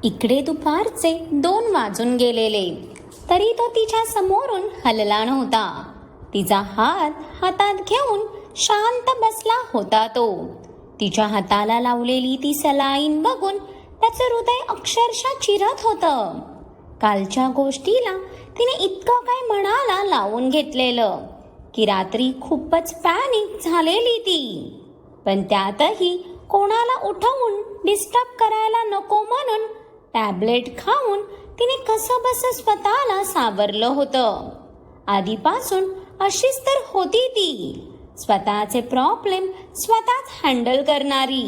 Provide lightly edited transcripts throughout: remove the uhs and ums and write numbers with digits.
इकडे दुपारचे 2 वाजून गेलेले, तरी तो तिच्या समोरून हलला नव्हता. तिचा हात हातात घेऊन शांत बसला होता तो. तिच्या हाताला लावलेली ती सलाईन बघून त्याचं हृदय अक्षरशः चिरत होतं. कालच्या गोष्टीला तिने इतकं काय मनाला लावून घेतलेलं की रात्री खूपच पॅनिक झालेली ती. पण त्यातही कोणाला उठवून डिस्टर्ब करायला नको म्हणून टॅबलेट खाऊन तिने कसंबसं स्वतःला सावरलं होतं. आधीपासून अशीच तर होती ती, स्वतःचे प्रॉब्लेम स्वतःच हँडल करणारी.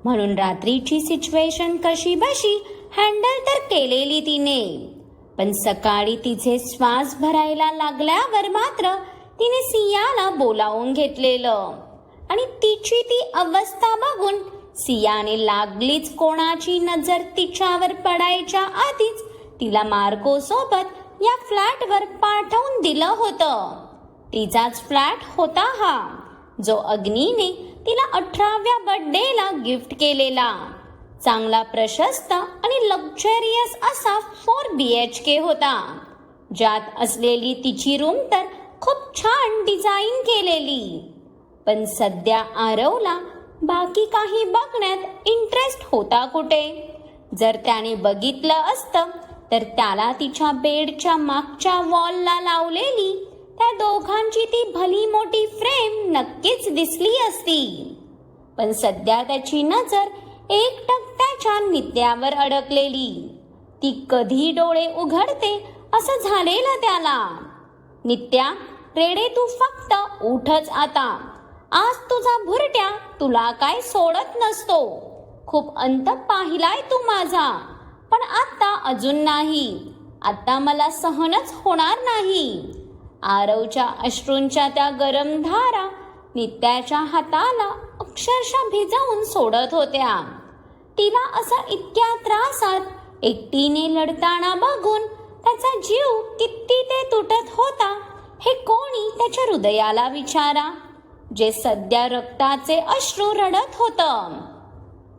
म्हणून रात्रीची सिच्युएशन कशी बशी हँडल तर केलेली तिने. पण सकाळी तिचे श्वास भरायला लागल्यावर मात्र तिने सियाला बोलावून घेतलेलं आणि तिची ती अवस्था बघून सियाने लागलीच कोणाची नजर तिच्यावर पडायच्या आधीच तिला मार्को सोबत या फ्लॅटवर पाठवून दिलं होतं. तिचाच फ्लॅट होता हा, जो अग्नीने तिला 18व्या बर्थडेला गिफ्ट केलेला. चांगला प्रशस्त आणि लक्झरियस असा 4 BHK होता, ज्यात असलेली तिची रूम तर खूप छान डिझाईन केलेली. पण सध्या आरवला बाकी काही बघण्यात इंटरेस्ट होता कुठे. जर त्याने बघितलं असतं तर त्याला तिच्या बेडच्या मागच्या वॉलला लावलेली त्या दोघांची ती भली मोठी फ्रेम नक्कीच दिसली असती. पण सध्या त्याची नजर एकटक्त्याच्या नित्यावर अडकलेली. ती कधी डोळे उघडते असं झालेलं त्याला. नित्या, रेडे तू फक्त उठच आता. आज तुझा भुरट्या तुला काय सोडत नसतो. खूप अंत पाहिलाय तू माझा, पण आता अजून नाही. आता मला सहनच होणार नाही. आरवच्या अश्रूंच्या त्या गरम धारा नित्याच्या हाताला अक्षरशः भिजवून सोडत होत्या. तिला असं इतक्या त्रासात एकटीने लढताना बघून त्याचा जीव किती ते तुटत होता हे कोणी त्याच्या हृदयाला विचारा, जे सध्या रक्ताचे अश्रू रडत होतं.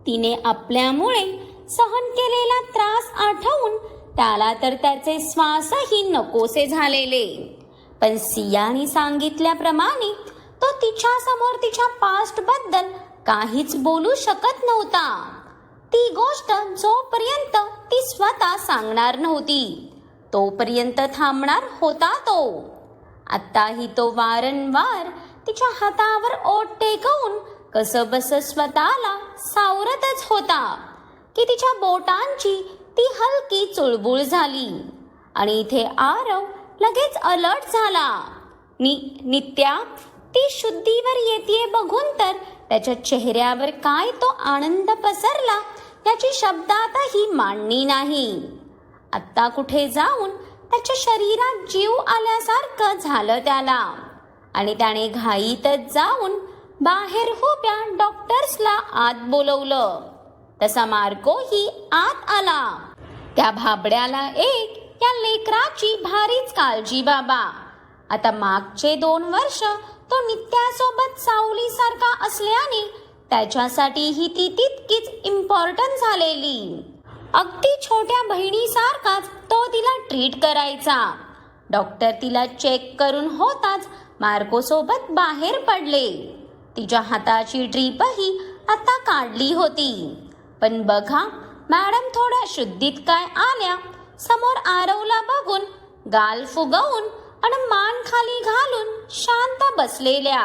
तिने आपल्यामुळे सहन केलेला त्रास आठवून त्याला तर त्याचे श्वासही नकोसे झालेले. पण सियाने सांगितल्याप्रमाणे तो तिच्या समोर तिच्या पास्ट बद्दल काहीच बोलू शकत नव्हता. ती गोष्ट जोपर्यंत ती स्वतः सांगणार नव्हती तोपर्यंत थांबणार होता तो. आत्ताही तो वारंवार तिच्या हातावर ओठ टेकवून कसंबस स्वतःला सावरतच होता की तिच्या बोटांची ती हलकी चुळबुळ झाली आणि इथे आरव लगेच अलर्ट झाला. नित्या, ती शुद्धीवर येतेय बघून तर त्याच्या चेहऱ्यावर काय तो आनंद पसरला याची शब्दातही मांडणी नाही. आत्ता कुठे जाऊन त्याच्या शरीरात जीव आल्यासारखं झालं त्याला आणि त्याने घाईतच जाऊन बाहेर उभ्या डॉक्टर्सला आत बोलवलं. तसा मार्कोही आत आला. त्या भाबड्याला एक या लेकराची भारीच काळजी बाबा. आता मागचे 2 वर्ष तो नित्यासोबत सावलीसारखा असल्याने त्याच्यासाठीही ती तितकीच इम्पॉर्टंट झालेली. अगदी छोट्या बहिणीसारखाच तो तिला ट्रीट करायचा. डॉक्टर तिला चेक करून होताच मार्कोसोबत बाहेर पडले. तिच्या हाताची ड्रीपही आता काढली होती. पण बघा, मॅडम थोड्या शुद्धीत काय आल्या, समोर आरवला बघून गाल फुगवून आणि मान खाली घालून शांत बसलेल्या.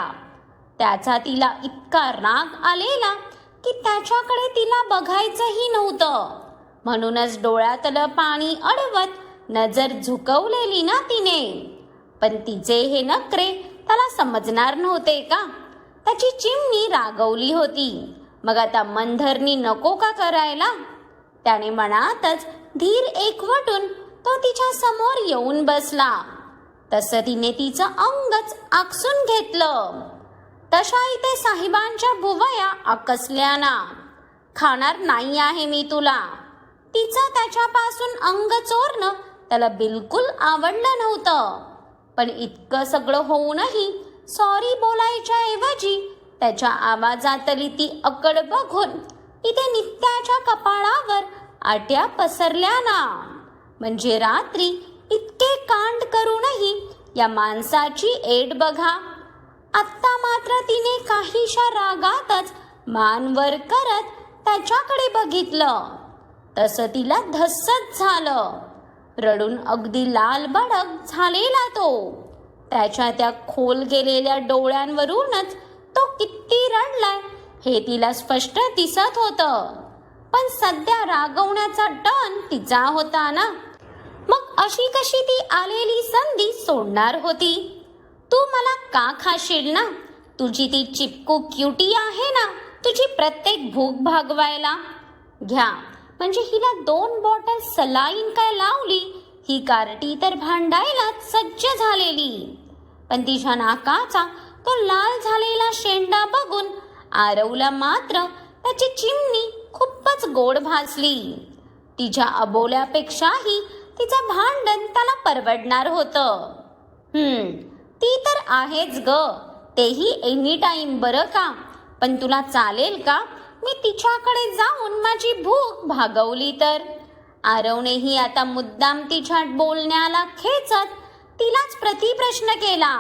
त्याचा तिला इतका राग आलेला की त्याच्याकडे तिला बघायचंही नव्हतं. म्हणूनच डोळ्यातलं पाणी अडवत नजर झुकवलेली ना तिने. पण तिचे हे नखरे त्याला समजणार नव्हते का? त्याची चिमणी रागवली होती. मग आता मनधरणी नको का करायला? त्याने मनातच धीर एकवटून तो तिच्या समोर येऊन बसला. तसं तिने तिचं अंगच आकसून घेतलं. तशा इथे साहेबांच्या भुवया आकसल्याना. खाणार नाही आहे मी तुला. तिचं त्याच्यापासून अंग चोरणं त्याला बिलकुल आवडलं नव्हतं. पण इतकं सगळं होऊनही सॉरी बोलायच्या ऐवजी त्याच्या आवाजातली ती अकड बघून इथे नित्याच्या कपाळावर आट्या पसरल्या ना. म्हणजे रात्री इतके कांड करूनही या माणसाची ऐट बघा. आत्ता मात्र तिने काहीशा रागातच मान वर करत त्याच्याकडे बघितलं. तसं तिला धस्सच झालं. रडून अगदी लाल भडक झालेला तो. त्याच्या त्या खोल गेलेल्या डोळ्यांवरूनच तो किती रडलाय हे तिला स्पष्ट दिसत होतं. पण सध्या रागवण्याचा टर्न तिचा होता ना. मग अशी कशी ती आलेली संधी सोडणार होती? तू मला का खाशील ना? तुझी ती चिपकू क्युटी आहे ना, तुझी प्रत्येक भूक भागवायला. घ्या, म्हणजे हिला 2 बॉटल सलाईन काय लावली, ही कार्टी तर भांडायलाच सज्ज झालेली. पण तिच्या नाकाचा तो लाल झालेला शेंडा बघून आरवला मात्र त्याची चिमणी खूपच गोड भासली. तिच्या अबोल्यापेक्षाही तिचं भांडण त्याला परवडणार होतं. ती तर आहेच ग, तेही एनी टाइम बरं का. पण तुला चालेल का मी तिच्याकडे जाऊन माझी भूक भागवली तर? आरवनेही आता मुद्दाम तिच्या बोलण्याला खेचत तिलाच प्रतिप्रश्न केला.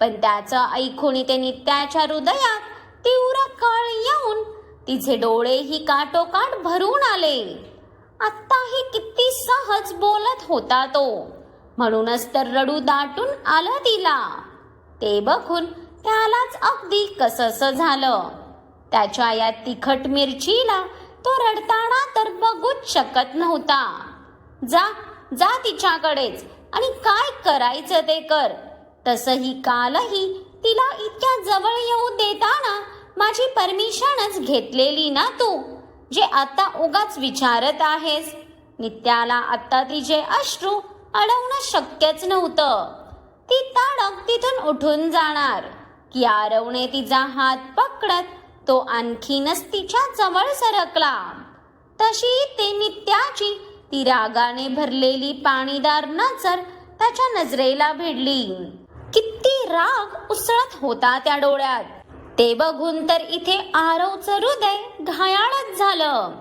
पण त्याचं ऐकून ते नित्याच्या हृदयात तीव्र कळ येऊन तिचे डोळेही काठोकाठ भरून आले. आत्ताही किती सहज बोलत होता तो, म्हणूनच तर रडू दाटून आलं तिला. ते बघून त्यालाच अगदी कसंसं झालं. त्याच्या या तिखट मिरचीला तो रडताना तर बघूच शकत नव्हता. जा जा तिच्याकडेच आणि काय करायचं ते कर. तसंही कालही तिला इतक्या जवळ येऊ देताना माझी परमिशनच घेतलेली ना तू, जे आता उगाच विचारत आहेस. नित्याला आता तिचे अश्रू अडवणं शक्यच नव्हतं. ती ताडक तिथून उठून जाणार की आरवने तिचा हात पकडत तो आणखीनच तिच्या जवळ सरकला. तशी ते नित्याची ती रागाने भरलेली पाणीदार नजर त्याच्या नजरेला भिडली. किती राग उसळत होता त्या डोळ्यात. ते बघून तर इथे आरवचं हृदय घायाळच झालं.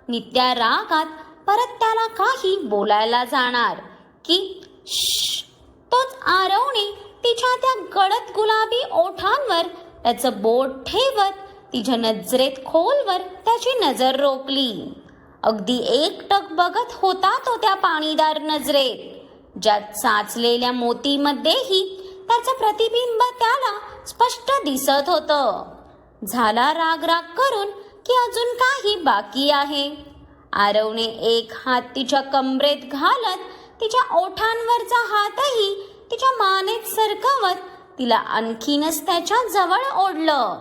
नित्या रागात परत त्याला काही बोलायला जाणार की तोच आरवने तिच्या त्या गडद गुलाबी ओठांवर त्याचं बोट ठेवत तिच्या नजरेत खोलवर त्याची नजर रोखली. अगदी एकटक बघत होता तो त्या पाणीदार नजरेत, ज्यात साचलेल्या मोतीमध्येही त्याचं प्रतिबिंब त्याला स्पष्ट दिसत होतं. झाला राग करून की अजून काही बाकी आहे. आरवने एक हात तिच्या कमरेत घालत तिच्या ओठांवरचा हातही तिच्या मानेत सरकवत तिला आणखीनच त्याच्या जवळ ओढलं.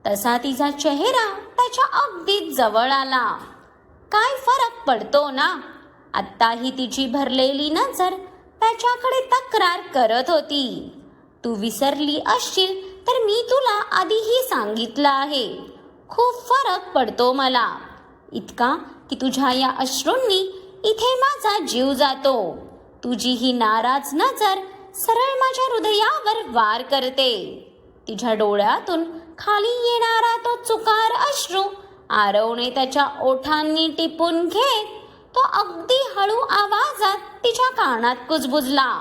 तसा तिचा चेहरा त्याच्या अगदीच जवळ आला. काय फरक पडतो ना? आत्ताही तिची भरलेली नजर त्याच्याकडे तक्रार करत होती. तू विसरली असशील तर मी तुला आधीही सांगितलं आहे, खूप फरक पडतो मला. इतका की तुझ्या या अश्रूंनी इथे माझा जीव जातो. तुझी ही नाराज नजर सरळ माझ्या हृदयावर वार करते. तिच्या डोळ्यातून खाली येणारा तो चुकार अश्रू आरवने त्याच्या ओठांनी टिपून घेत तो अगदी हळू आवाजात तिच्या कानात कुजबुजला.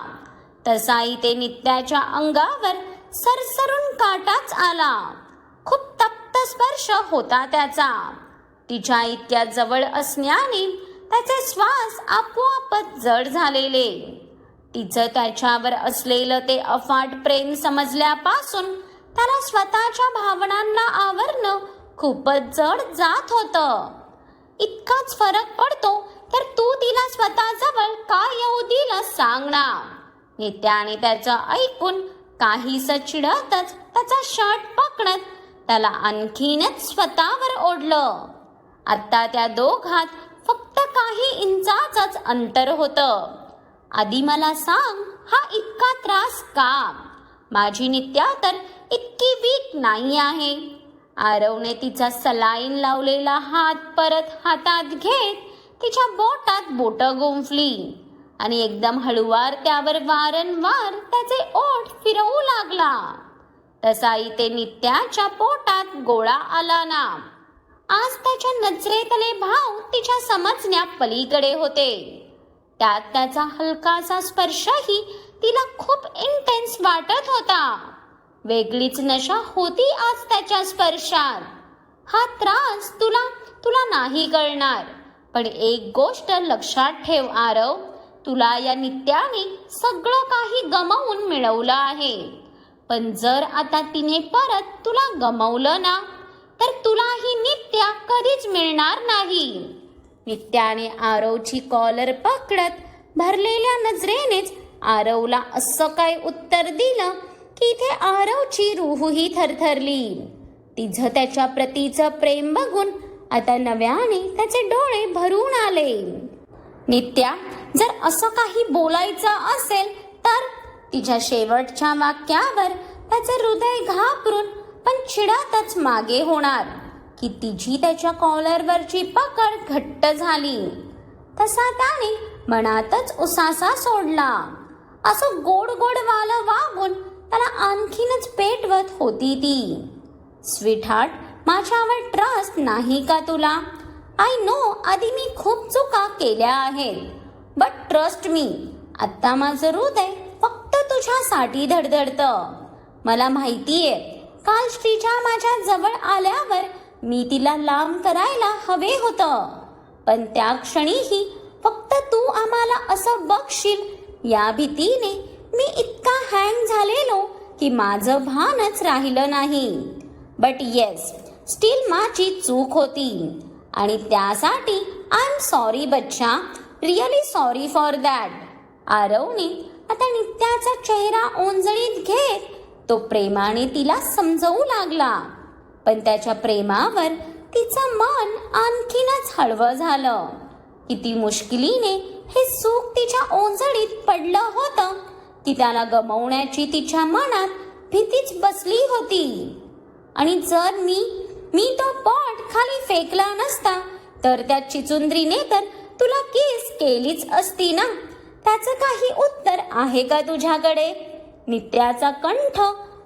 तसा इथे नित्याच्या अंगावर सरसरून काटाच आला. खूप तप्त स्पर्श होता त्याचा. तिच्या इतक्या जवळ असण्याने त्याचे श्वास आपोआपच जड झालेले. तिचं त्याच्यावर असलेलं ते अफाट प्रेम समजल्यापासून त्याला स्वतःच्या भावनांना आवरणं खूपच जड जात होतं. इतकाच फरक पडतो तर तू तिला स्वतःजवळ का येऊ दिलं सांग ना. नित्याने त्याचं ऐकून काहीसं चिडतच त्याचा शर्ट पकडत त्याला आणखीनच स्वतःवर ओढलं. आता त्या दोघात फक्त काही इंचाचंच अंतर होतं. आधी मला सांग, हा इतका त्रास का? माझी नित्या तर इतकी वीक नाही आहे. आरवने तिचा सलाईन लावलेला हात परत हातात घेत तिच्या बोटात बोटं गुंफली आणि एकदम हळूवार त्यावर वारंवार त्याचे ओठ फिरवू लागला. तसा इथे नित्याच्या पोटात गोळा आला ना. आज त्याच्या नजरेतले भाव तिच्या समजण्या पलीकडे होते. त्यात त्याचा हलकासा स्पर्शही तिला खूप इंटेन्स वाटत होता. वेगळीच नशा होती आज त्याच्या स्पर्शात. हा त्रास तुला तुला नाही कळणार, पण एक गोष्ट लक्षात ठेव आरव, तुला या नित्याने सगळं काही गमावून मिळवलं आहे. पण जर आता तिने परत तुला गमावलं ना, तर तुला ही नित्या कधीच मिळणार नाही. नित्याने आरवची कॉलर पकडत भरलेल्या नजरेनेच आरवला असं काय उत्तर दिलं की इथे आरवची रूहही थरथरली. तिचं त्याच्या प्रतीचं प्रेम बघून आता नव्याने त्याचे डोळे भरून आले. नित्या, जर असं काही बोलायचं असेल तर तिच्या शेवटच्या वाक्यावर त्याचे हृदय घाबरून पण चिडतच मागे होणार की तिची त्याच्या कॉलरवरची पकड घट्ट झाली. तसा त्याने मनातच उसासा सोडला. असं गोड गोड वालं वागून त्याला आणखीनच पेटवत होती ती. स्वीटहार्ट, माझ्यावर ट्रस्ट नाही का तुला? आय नो आधी मी खूप चुका केल्या आहेत, बट ट्रस्ट मी, आत्ता माझं हृदय फक्त तुझ्यासाठी धडधडतं. मला माहितीये काल श्रीजा माझ्या जवळ आल्यावर मी तिला लांब करायला हवे होतं, पण त्या क्षणीही फक्त तू आम्हाला असं बघशील या भीतीने मी इतका हँग झालेलो की माझं भानच राहिलं नाही. बट येस, स्टील माझी चूक होती आणि त्यासाठी आय एम सॉरी बच्चा, रिअली सॉरी फॉर दॅट. आरवने आता नित्याचा चेहरा ओंजळीत घेत तो प्रेमाने तिला समजवू लागला, पण त्याच्या प्रेमावर तिचं मन आणखीनच हळवं झालं. किती मुश्किलीने हे सुख तिच्या ओंजळीत पडलं होतं की त्याला गमावण्याची तिच्या मनात भीतीच बसली होती. आणि जर मी तो पॉट खाली फेकला नसता तर त्या चिचुंद्रीने तर तुला किस केलीच असती ना. त्याचं काही उत्तर आहे का तुझ्याकडे? नित्याचा कंठ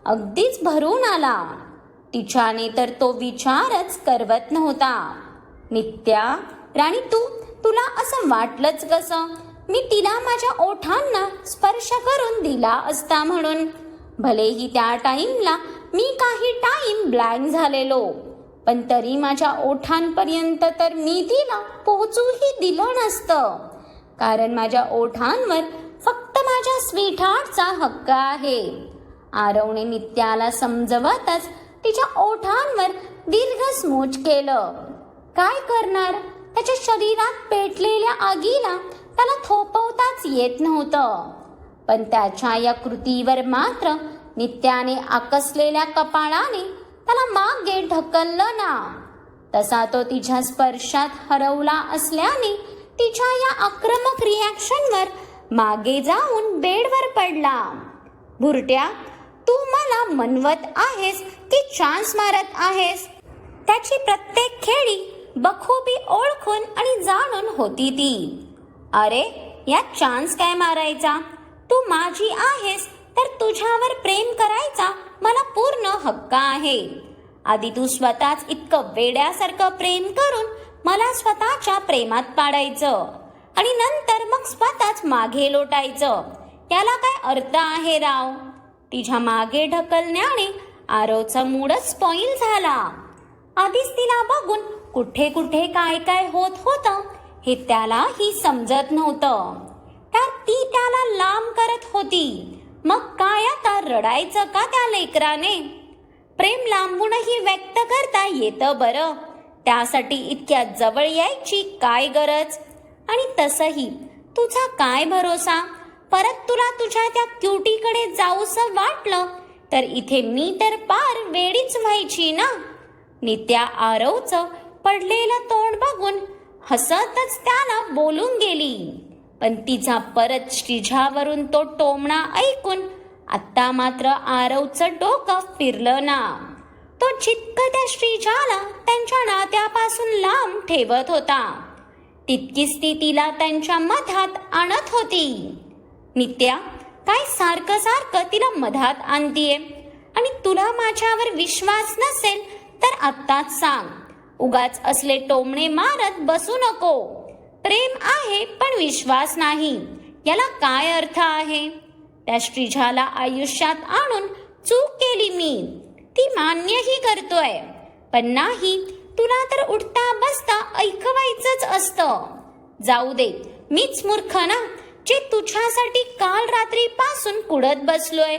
अगदीच भरून आला. तिच्याने तर तो विचारच करवत नव्हता. नित्या राणी, तुला असं वाटलंच कसं मी तिला माझ्या ओठांना स्पर्श करून दिला असता म्हणून? भलेही त्या टाइमला मी काही टाइम ब्लँक झालेलो, पण तरी माझ्या ओठांपर्यंत तर मी तिला पोहोचूही दिलं नसतं, कारण माझ्या ओठांवर फक्त माझ्या स्वीटहार्टचा हक्क आहे. आरवने नित्याला समजवतच तिच्या ओठांवर दीर्घ स्मोच केलं. काय करणार, त्याच्या शरीरात पेटलेल्या आगीला त्याला थोपवताच येत नव्हतं. पण त्याच्या या कृतीवर मात्र नित्याने आकसलेल्या कपाळाने त्याला मागे ढकललं ना. तसा तो तिच्या स्पर्शात हरवला असल्याने तिच्या या आक्रमक रिॲक्शनवर मागे जाऊन बेडवर पडला. भुरट्या, तू मला मनवत आहेस की चान्स मारत आहेस? त्याची प्रत्येक खेळी बखूबी ओळखून आणि जाणून होती ती. अरे, यात चान्स काय मारायचा? तू माझी आहेस तर तुझ्यावर प्रेम करायचा मला पूर्ण हक्क आहे. आधी तू स्वतःच इतकं वेड्यासारखं प्रेम करून मला स्वतःच्या प्रेमात पाडायचं आणि नंतर मग स्वतःच मागे लोटायचं. याला काय अर्थ आहे राव? तिच्या मागे ढकलण्याने आरवचा मूडच स्पॉइल झाला. आधीच तिला बघून कुठे कुठे काय काय होत होतं हे त्यालाही समजत नव्हतं. त्यात ती त्याला लांब करत होती. मग काय आता रडायचं का त्या लेकराने? प्रेम लांबूनही व्यक्त करता येतं बरं, त्यासाठी इतक्या जवळ यायची काय गरज? आणि तसंही तुझा काय भरोसा, परत तुला तुझ्या त्या क्युटीकडे जाऊसं वाटलं तर इथे मी तर पार वेडीच व्हायची ना. नित्या आरवचं पडलेलं तोंड बघून हसतच त्याला बोलून गेली, पण तिचा परत श्रीजावरून तो टोमणा ऐकून आत्ता मात्र आरवचं डोकं फिरलं ना. तो जितकं त्या श्रीजाला त्यांच्या नात्यापासून लांब ठेवत होता तितकीच ती तिला त्यांच्या मधात आणत होती. नित्या, काय सारखं सारखं तिला मधात आणतीये? आणि तुला माझ्यावर विश्वास नसेल तर आत्ताच सांग, उगाच असले टोमणे मारत बसू नको. प्रेम आहे पण विश्वास नाही, याला काय अर्थ आहे? त्या श्रीजाला आयुष्यात आणून चूक केली मी, ती मान्यही करतोय. पण नाही, तुला तर उठता बसता ऐकवायचंच असतं. जाऊ दे, मीच मूर्ख ना, जे तुझ्यासाठी काल रात्रीपासून कुडत बसलोय.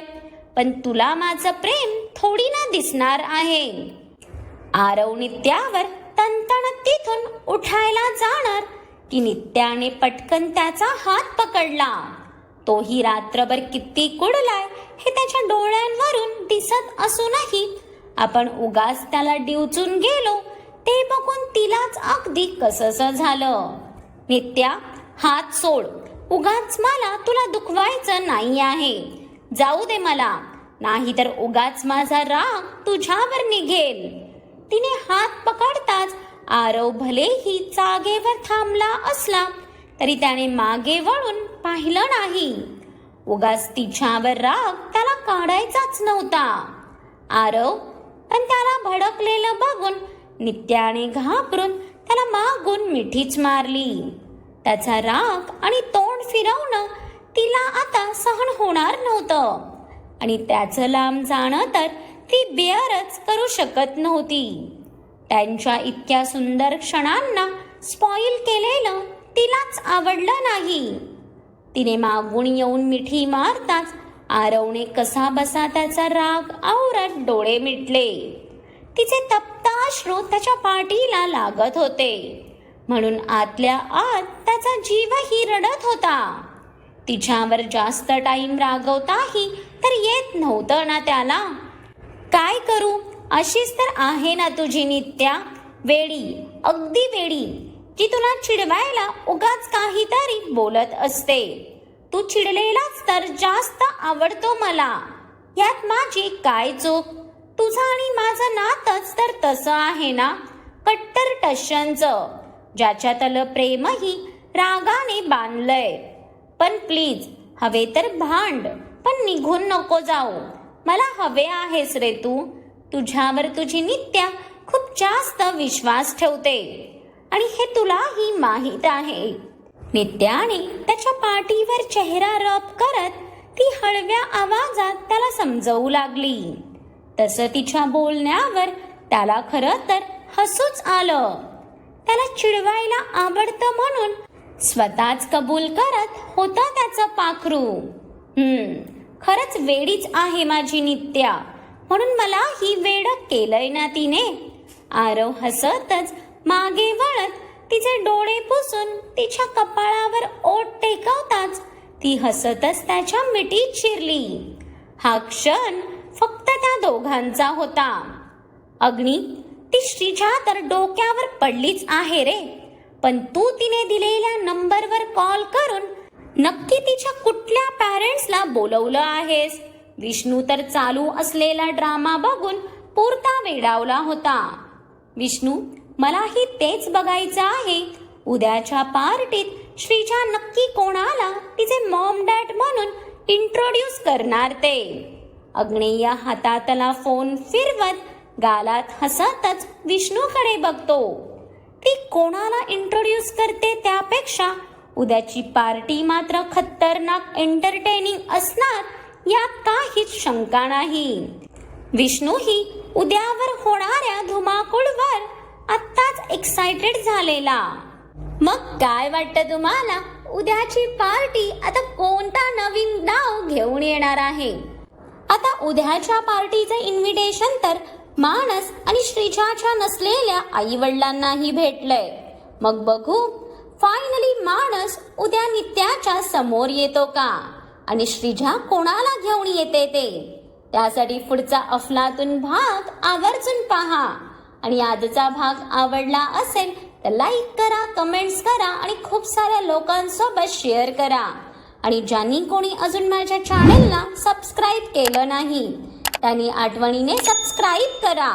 पण तुला माझं प्रेम थोडी ना दिसणार आहे. आरव नित्यावर तणतणत तिथून उठायला जाणार की नित्याने पटकन त्याचा हात पकडला. तोही रात्रभर किती कुडलाय हे त्याच्या डोळ्यांवरून दिसत असूनही आपण उगाच त्याला डिवचून गेलो ते बघून तिलाच अगदी कसंसं झालं. नित्या, हात सोड, उगाच मला तुला दुखवायचं नाही आहे. जाऊ दे मला, नाहीतर उगाच माझा राग तुझ्यावर निघेल. तिने हात पकडताच आरव भलेही जागेवर थांबला असला तरी त्याने मागे वळून पाहिलं नाही. उगाच तिच्यावर राग त्याला काढायचाच नव्हता. आरव पण त्याला भडकलेलं बघून नित्याने घाबरून त्याला मागून मिठीच मारली. त्याचा राग आणि तोंड फिरवणं तिला आता सहन होणार नव्हतं आणि त्याचं लांब जाणं तर ती बेअरच करू शकत नव्हती. त्यांच्या इतक्या सुंदर क्षणांना स्पॉइल केलेलं तिलाच आवडलं नाही. तिने मागून येऊन मिठी मारताच आरवने कसा बसा त्याचा राग आवरत डोळे मिटले. तिचे तप्त अश्रू त्याच्या पाठीला लागत होते, म्हणून आतल्या आत त्याचा जीवही रडत होता. तिच्यावर जास्त टाइम रागवताही तर येत नव्हतं ना त्याला. काय करू, अशीच तर आहे ना तुझी नित्या, वेडी, अगदी वेडी, जी तुला चिडवायला उगाच काहीतरी बोलत असते. तू चिडलेलाच तर जास्त आवडतो मला. यात माझी काय चूक? तुझं आणि माझं नातच तर तसं आहे ना, कट्टर टश्यांचं, ज्याच्यातलं प्रेमही रागाने बांधलंय. पण प्लीज, हवे तर भांड, पण निघून नको जाऊ. मला हवे आहेस रे तू. तुझ्यावर तुझी नित्या खूप जास्त विश्वास ठेवते आणि हे तुलाही माहीत आहे. नित्याने त्याच्या पाठीवर चेहरा रब करत ती हळव्या आवाजात त्याला समजवू लागली. तसं तिच्या बोलण्यावर त्याला खरं तर हसूच आलं. त्याला चिडवायला आवडतं म्हणून स्वतःच कबूल करत होता त्याचं पाखरू. खरंच वेडीच आहे माझी नित्या, म्हणून मला ही वेड केलंय ना तिने. आरव हसतच मागे वळत तिचे डोळे पुसून तिच्या कपाळावर ओठ टेकवताच ती हसतच त्याच्या मिठीत शिरली. हा क्षण फक्त त्या दोघांचा होता. अग्नी, ती श्रीजा तर डोक्यावर पडलीच आहे रे, पण तू तिने दिलेल्या नंबरवर कॉल करून नक्की तिच्या कुठल्या पॅरेंट्सला बोलवलं आहेस? विष्णू तर चालू असलेला ड्रामा बघून पुरता वेडावला होता. विष्णू, मलाही तेच बघायचं आहे. उद्याच्या पार्टीत श्रीजा नक्की कोणाला तिचे मॉम डॅड म्हणून इंट्रोड्यूस करणार ते. अग्नेय हातातला फोन फिरवत गालात हसतच विष्णूकडे बघतो. ती कोणाला इंट्रोड्यूस करते त्यापेक्षा उद्याची पार्टी मात्र खतरनाक एंटरटेनिंग असणार यात काहीच शंका नाही. विष्णूही उद्यावर होणाऱ्या धुमाकूळवर आत्ताच एक्साइटेड झालेला. मग काय वाटतं तुम्हाला, उद्याची पार्टी आता कोणता नवीन डाव घेऊन येणार आहे? आता उद्याच्या पार्टीचे इन्व्हिटेशन तर मानस आणि श्रीजाच्या नसलेल्या आई वडिलांनाही भेटलंय. मग बघू फायनली मानस उद्या नित्याच्या समोर येतो का आणि श्रीजा कोणाला घेऊन येते ते. त्यासाठी पुढचा अफलातून भाग आवर्जून पहा आणि आजचा भाग आवडला असेल तर लाईक करा, कमेंट्स करा आणि खूप साऱ्या लोकांसोबत शेअर करा. आणि ज्यांनी कोणी अजून माझ्या चॅनलला सबस्क्राईब केलं नाही त्यांनी आठवणीने सबस्क्राईब करा.